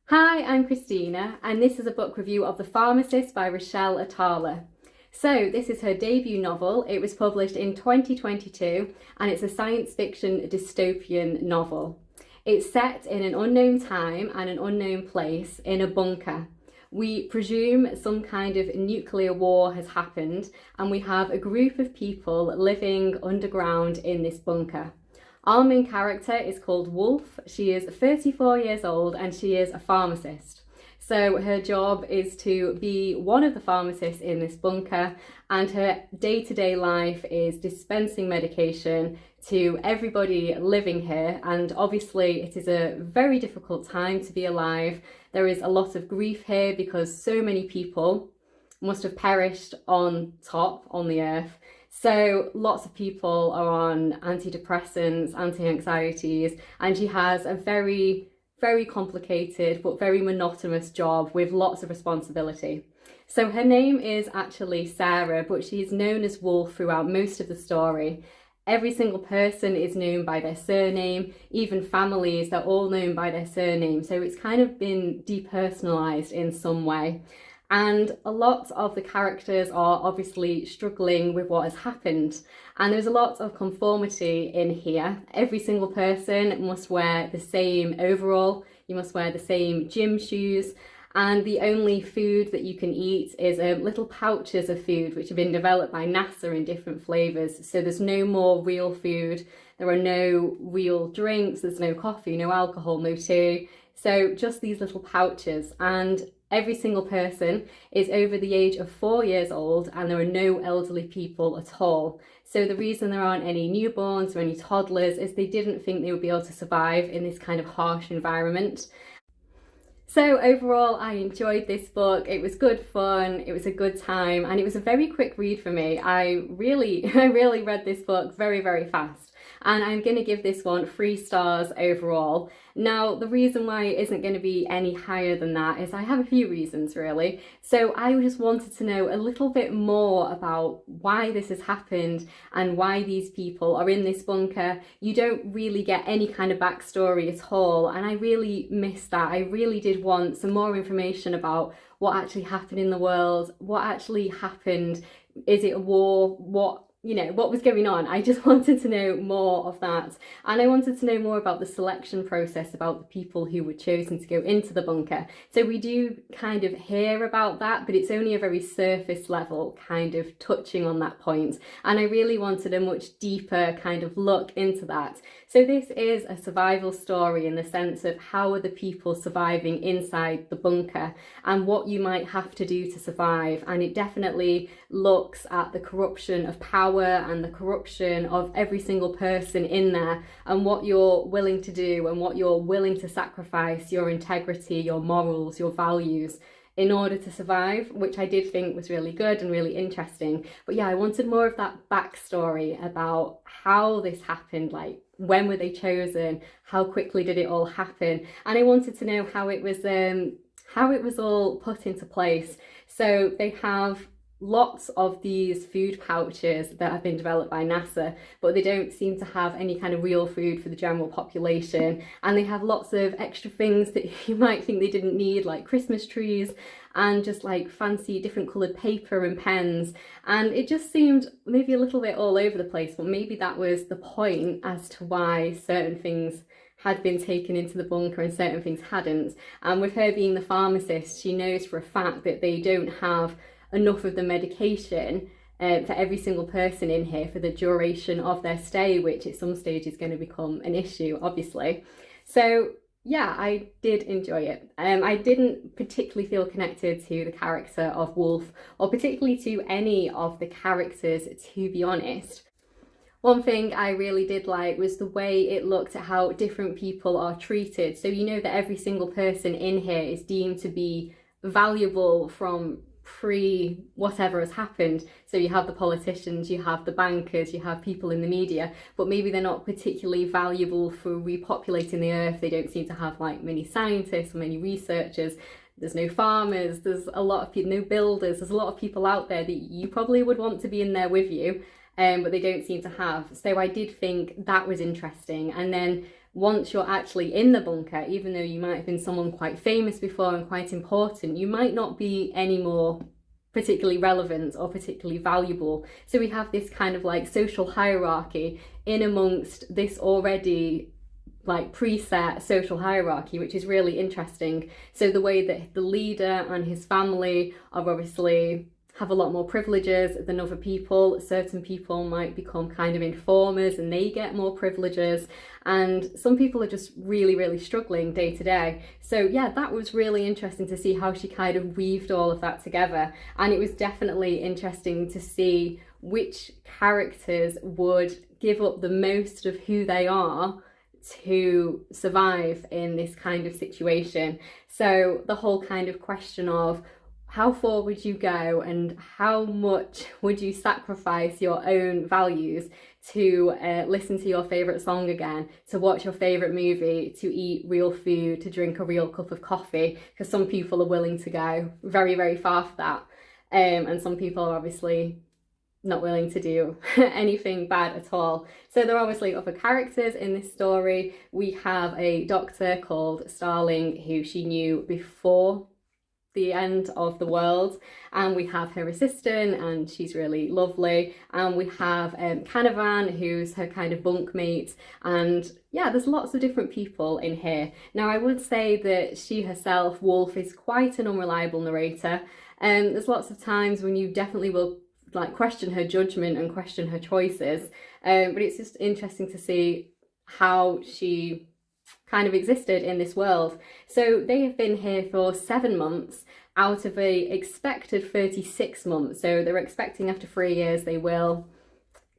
Hi, I'm Christina, and this is a book review of The Pharmacist by Rachelle Atalla. So, this is her debut novel. It was published in 2022, and it's a science fiction dystopian novel. It's set in an unknown time and an unknown place in a bunker. We presume some kind of nuclear war has happened, and we have a group of people living underground in this bunker. Our main character is called Wolf. She is 34 years old and she is a pharmacist. So her job is to be one of the pharmacists in this bunker, and her day-to-day life is dispensing medication to everybody living here. And obviously it is a very difficult time to be alive. There is a lot of grief here because so many people must have perished on the earth. So lots of people are on antidepressants, anti-anxieties, and she has a very, very complicated but very monotonous job with lots of responsibility. So her name is actually Sarah, but she's known as Wolf throughout most of the story. Every single person is known by their surname, even families, they're all known by their surname. So it's kind of been depersonalized in some way. And a lot of the characters are obviously struggling with what has happened. And there's a lot of conformity in here. Every single person must wear the same overall, you must wear the same gym shoes, and the only food that you can eat is little pouches of food which have been developed by NASA in different flavours. So there's no more real food, there are no real drinks, there's no coffee, no alcohol, no tea. So just these little pouches, and every single person is over the age of 4 years old, and there are no elderly people at all. So the reason there aren't any newborns or any toddlers is they didn't think they would be able to survive in this kind of harsh environment. So overall, I enjoyed this book. It was good fun, it was a good time, and it was a very quick read for me. I really read this book very, very fast. And I'm going to give this one 3 stars overall. Now, the reason why it isn't going to be any higher than that is I have a few reasons, really. So I just wanted to know a little bit more about why this has happened and why these people are in this bunker. You don't really get any kind of backstory at all, and I really missed that. I really did want some more information about what actually happened in the world, what actually happened. Is it a war? What was going on? I just wanted to know more of that. And I wanted to know more about the selection process, about the people who were chosen to go into the bunker. So we do kind of hear about that, but it's only a very surface level kind of touching on that point. And I really wanted a much deeper kind of look into that. So this is a survival story in the sense of how are the people surviving inside the bunker and what you might have to do to survive. And it definitely looks at the corruption of power and the corruption of every single person in there, and what you're willing to do and what you're willing to sacrifice, your integrity, your morals, your values, in order to survive, which I did think was really good and really interesting. But yeah, I wanted more of that backstory about how this happened, like when were they chosen, how quickly did it all happen, and I wanted to know how it was all put into place. So they have lots of these food pouches that have been developed by NASA, but they don't seem to have any kind of real food for the general population. And they have lots of extra things that you might think they didn't need, like Christmas trees and just like fancy different coloured paper and pens. And it just seemed maybe a little bit all over the place, but maybe that was the point as to why certain things had been taken into the bunker and certain things hadn't. And with her being the pharmacist, she knows for a fact that they don't have enough of the medication for every single person in here for the duration of their stay, which at some stage is going to become an issue, obviously. So yeah, I did enjoy it. I didn't particularly feel connected to the character of Wolf, or particularly to any of the characters, to be honest. One thing I really did like was the way it looked at how different people are treated. So you know that every single person in here is deemed to be valuable from pre whatever has happened. So you have the politicians, you have the bankers, you have people in the media, but maybe they're not particularly valuable for repopulating the earth. They don't seem to have like many scientists or many researchers. There's no farmers, there's a lot of people, no builders, there's a lot of people out there that you probably would want to be in there with you, but they don't seem to have. So I did think that was interesting. And then once you're actually in the bunker, even though you might have been someone quite famous before and quite important, you might not be any more particularly relevant or particularly valuable. So we have this kind of like social hierarchy in amongst this already like preset social hierarchy, which is really interesting. So the way that the leader and his family are obviously have a lot more privileges than other people. Certain people might become kind of informers and they get more privileges, and some people are just really, really struggling day to day. So yeah, that was really interesting to see how she kind of weaved all of that together, and it was definitely interesting to see which characters would give up the most of who they are to survive in this kind of situation. So the whole kind of question of how far would you go and how much would you sacrifice your own values to listen to your favourite song again, to watch your favourite movie, to eat real food, to drink a real cup of coffee, because some people are willing to go very, very far for that. And some people are obviously not willing to do anything bad at all. So there are obviously other characters in this story. We have a doctor called Starling who she knew before the end of the world, and we have her assistant and she's really lovely, and we have Canavan who's her kind of bunkmate, and yeah, there's lots of different people in here. Now I would say that she herself, Wolf, is quite an unreliable narrator, and there's lots of times when you definitely will like question her judgment and question her choices, but it's just interesting to see how she kind of existed in this world. So they have been here for 7 months out of a expected 36 months. So they're expecting after 3 years they will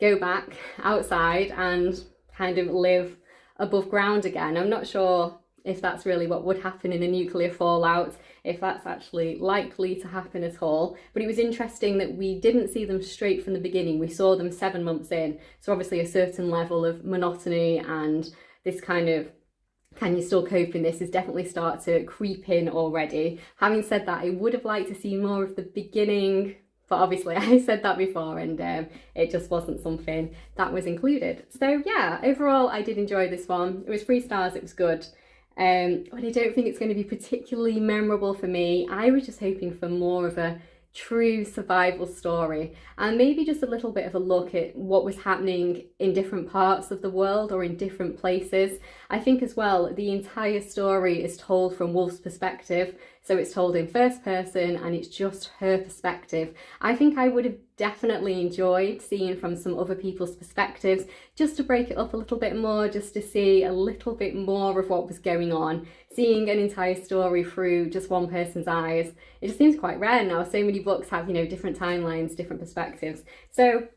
go back outside and kind of live above ground again. I'm not sure if that's really what would happen in a nuclear fallout, if that's actually likely to happen at all. But it was interesting that we didn't see them straight from the beginning. We saw them 7 months in. So obviously a certain level of monotony and this kind of can you still cope in this is definitely start to creep in already. Having said that, I would have liked to see more of the beginning, but obviously I said that before and it just wasn't something that was included. So yeah, overall I did enjoy this one. It was 3 stars, it was good. But I don't think it's going to be particularly memorable for me. I was just hoping for more of a true survival story and maybe just a little bit of a look at what was happening in different parts of the world or in different places. I think as well the entire story is told from Wolf's perspective, so it's told in first person and it's just her perspective. I think I would have definitely enjoyed seeing from some other people's perspectives, just to break it up a little bit more, just to see a little bit more of what was going on. Seeing an entire story through just one person's eyes, it just seems quite rare now. So many books have, you know, different timelines, different perspectives. So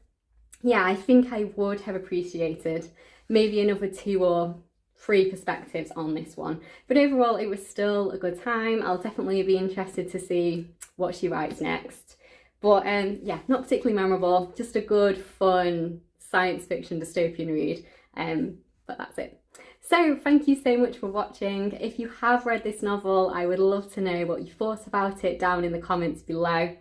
yeah, I think I would have appreciated maybe another 2 or 3 perspectives on this one. But overall, it was still a good time. I'll definitely be interested to see what she writes next. But yeah, not particularly memorable, just a good, fun science fiction dystopian read. But that's it. So thank you so much for watching. If you have read this novel, I would love to know what you thought about it down in the comments below.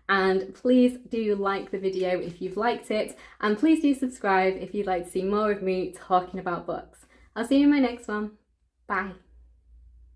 And please do like the video if you've liked it, and please do subscribe if you'd like to see more of me talking about books. I'll see you in my next one. Bye.